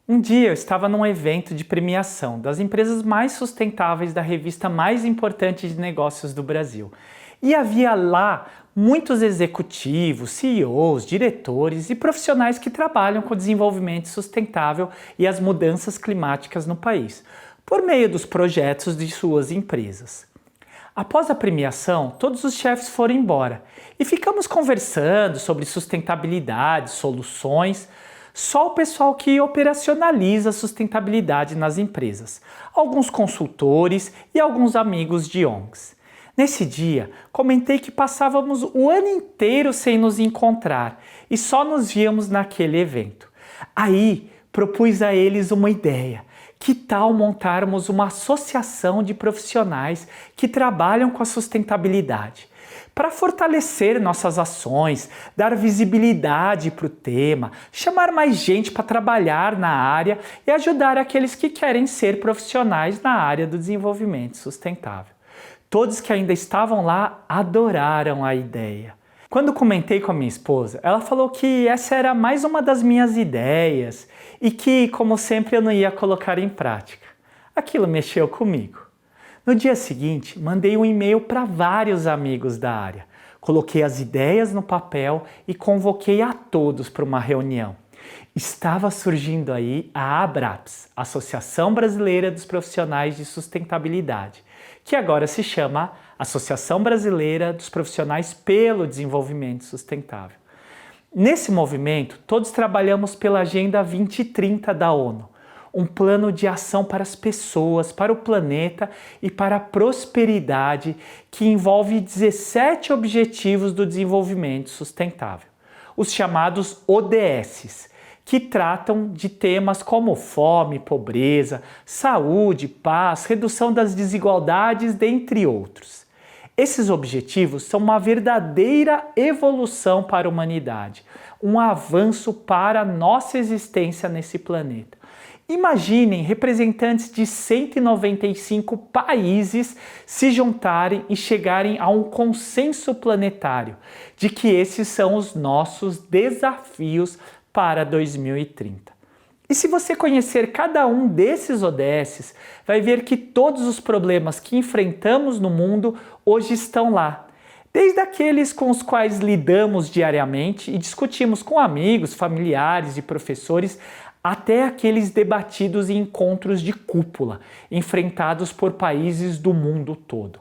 Um dia eu estava num evento de premiação das empresas mais sustentáveis da revista mais importante de negócios do Brasil. E havia lá muitos executivos, CEOs, diretores e profissionais que trabalham com o desenvolvimento sustentável e as mudanças climáticas no país, por meio dos projetos de suas empresas. Após a premiação, todos os chefes foram embora e ficamos conversando sobre sustentabilidade, soluções. Só o pessoal que operacionaliza a sustentabilidade nas empresas, alguns consultores e alguns amigos de ONGs. Nesse dia, comentei que passávamos o ano inteiro sem nos encontrar e só nos víamos naquele evento. Aí, propus a eles uma ideia. Que tal montarmos uma associação de profissionais que trabalham com a sustentabilidade? Para fortalecer nossas ações, dar visibilidade para o tema, chamar mais gente para trabalhar na área e ajudar aqueles que querem ser profissionais na área do desenvolvimento sustentável. Todos que ainda estavam lá adoraram a ideia. Quando comentei com a minha esposa, ela falou que essa era mais uma das minhas ideias e que, como sempre, eu não ia colocar em prática. Aquilo mexeu comigo. No dia seguinte, mandei um e-mail para vários amigos da área. Coloquei as ideias no papel e convoquei a todos para uma reunião. Estava surgindo aí a ABRAPS, Associação Brasileira dos Profissionais de Sustentabilidade, que agora se chama Associação Brasileira dos Profissionais pelo Desenvolvimento Sustentável. Nesse movimento, todos trabalhamos pela Agenda 2030 da ONU, um plano de ação para as pessoas, para o planeta e para a prosperidade que envolve 17 Objetivos do Desenvolvimento Sustentável, os chamados ODSs, que tratam de temas como fome, pobreza, saúde, paz, redução das desigualdades, dentre outros. Esses objetivos são uma verdadeira evolução para a humanidade, um avanço para a nossa existência nesse planeta. Imaginem representantes de 195 países se juntarem e chegarem a um consenso planetário de que esses são os nossos desafios para 2030. E se você conhecer cada um desses ODSs, vai ver que todos os problemas que enfrentamos no mundo hoje estão lá. Desde aqueles com os quais lidamos diariamente e discutimos com amigos, familiares e professores, até aqueles debatidos em encontros de cúpula, enfrentados por países do mundo todo.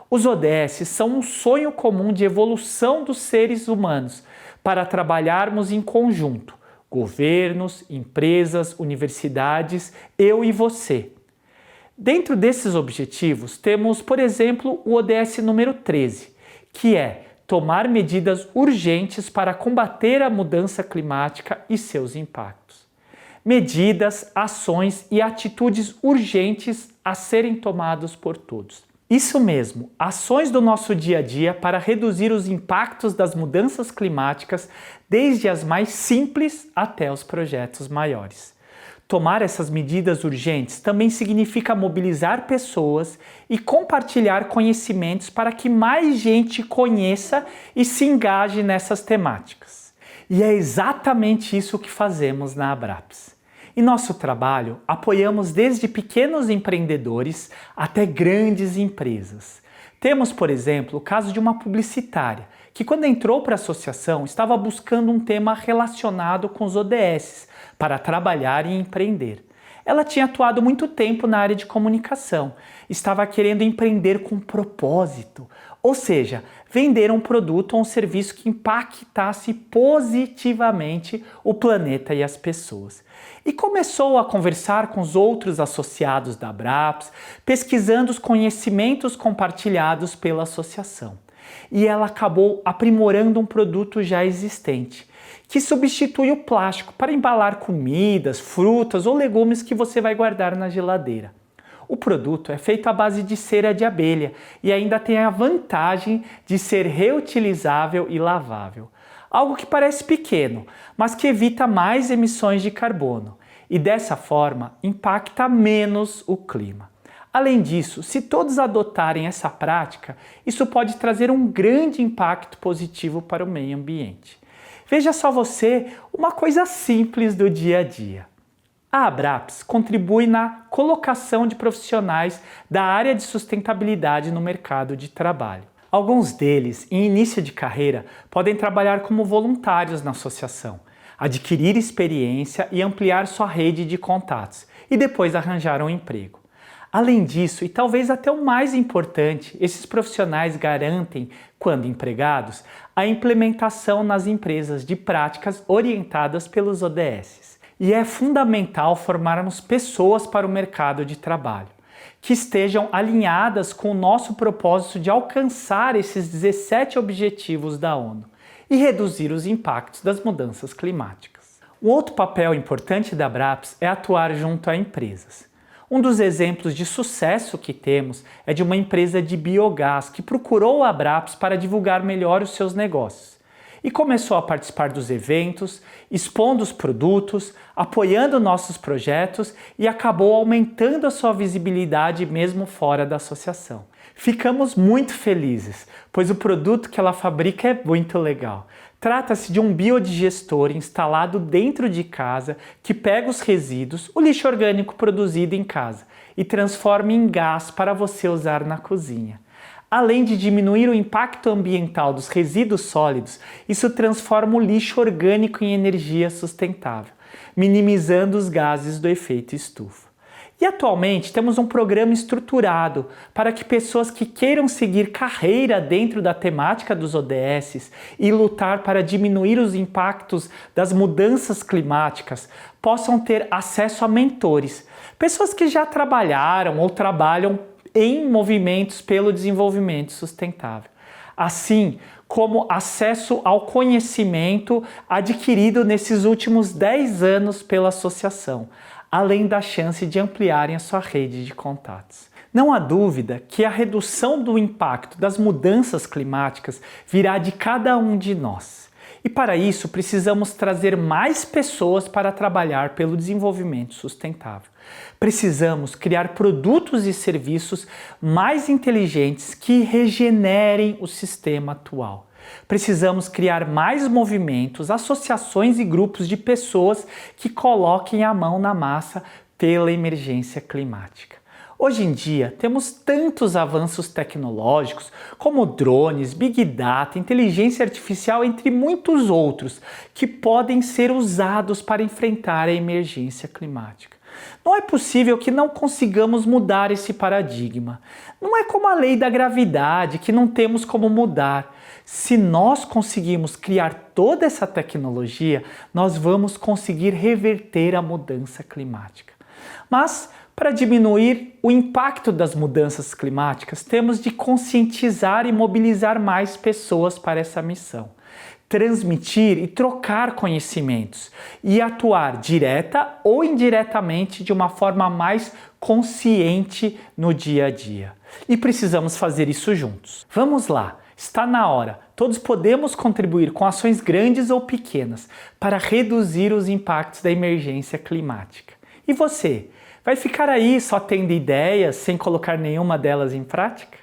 Os ODS são um sonho comum de evolução dos seres humanos para trabalharmos em conjunto, governos, empresas, universidades, eu e você. Dentro desses objetivos, temos, por exemplo, o ODS número 13, que é tomar medidas urgentes para combater a mudança climática e seus impactos. Medidas, ações e atitudes urgentes a serem tomadas por todos. Isso mesmo, ações do nosso dia a dia para reduzir os impactos das mudanças climáticas, desde as mais simples até os projetos maiores. Tomar essas medidas urgentes também significa mobilizar pessoas e compartilhar conhecimentos para que mais gente conheça e se engaje nessas temáticas. E é exatamente isso que fazemos na ABRAPS. Em nosso trabalho, apoiamos desde pequenos empreendedores até grandes empresas. Temos, por exemplo, o caso de uma publicitária que, quando entrou para a associação, estava buscando um tema relacionado com os ODSs para trabalhar e empreender. Ela tinha atuado muito tempo na área de comunicação, estava querendo empreender com propósito, ou seja, vender um produto ou um serviço que impactasse positivamente o planeta e as pessoas. E começou a conversar com os outros associados da ABRAPS, pesquisando os conhecimentos compartilhados pela associação. E ela acabou aprimorando um produto já existente, que substitui o plástico para embalar comidas, frutas ou legumes que você vai guardar na geladeira. O produto é feito à base de cera de abelha e ainda tem a vantagem de ser reutilizável e lavável. Algo que parece pequeno, mas que evita mais emissões de carbono e dessa forma impacta menos o clima. Além disso, se todos adotarem essa prática, isso pode trazer um grande impacto positivo para o meio ambiente. Veja só você, uma coisa simples do dia a dia. A Abraps contribui na colocação de profissionais da área de sustentabilidade no mercado de trabalho. Alguns deles, em início de carreira, podem trabalhar como voluntários na associação, adquirir experiência e ampliar sua rede de contatos, e depois arranjar um emprego. Além disso, e talvez até o mais importante, esses profissionais garantem, quando empregados, a implementação nas empresas de práticas orientadas pelos ODS. E é fundamental formarmos pessoas para o mercado de trabalho, que estejam alinhadas com o nosso propósito de alcançar esses 17 objetivos da ONU e reduzir os impactos das mudanças climáticas. Um outro papel importante da Abraps é atuar junto a empresas. Um dos exemplos de sucesso que temos é de uma empresa de biogás que procurou a Abraps para divulgar melhor os seus negócios e começou a participar dos eventos, expondo os produtos, apoiando nossos projetos e acabou aumentando a sua visibilidade mesmo fora da associação. Ficamos muito felizes, pois o produto que ela fabrica é muito legal. Trata-se de um biodigestor instalado dentro de casa que pega os resíduos, o lixo orgânico produzido em casa, e transforma em gás para você usar na cozinha. Além de diminuir o impacto ambiental dos resíduos sólidos, isso transforma o lixo orgânico em energia sustentável, minimizando os gases do efeito estufa. E atualmente temos um programa estruturado para que pessoas que queiram seguir carreira dentro da temática dos ODS e lutar para diminuir os impactos das mudanças climáticas possam ter acesso a mentores, pessoas que já trabalharam ou trabalham em movimentos pelo desenvolvimento sustentável, assim como acesso ao conhecimento adquirido nesses últimos 10 anos pela associação, além da chance de ampliarem a sua rede de contatos. Não há dúvida que a redução do impacto das mudanças climáticas virá de cada um de nós. E para isso precisamos trazer mais pessoas para trabalhar pelo desenvolvimento sustentável. Precisamos criar produtos e serviços mais inteligentes que regenerem o sistema atual. Precisamos criar mais movimentos, associações e grupos de pessoas que coloquem a mão na massa pela emergência climática. Hoje em dia, temos tantos avanços tecnológicos como drones, Big Data, inteligência artificial, entre muitos outros, que podem ser usados para enfrentar a emergência climática. Não é possível que não consigamos mudar esse paradigma. Não é como a lei da gravidade, que não temos como mudar. Se nós conseguimos criar toda essa tecnologia, nós vamos conseguir reverter a mudança climática. Mas, para diminuir o impacto das mudanças climáticas, temos de conscientizar e mobilizar mais pessoas para essa missão. Transmitir e trocar conhecimentos e atuar direta ou indiretamente de uma forma mais consciente no dia a dia. E precisamos fazer isso juntos. Vamos lá! Está na hora. Todos podemos contribuir com ações grandes ou pequenas para reduzir os impactos da emergência climática. E você? Vai ficar aí só tendo ideias sem colocar nenhuma delas em prática?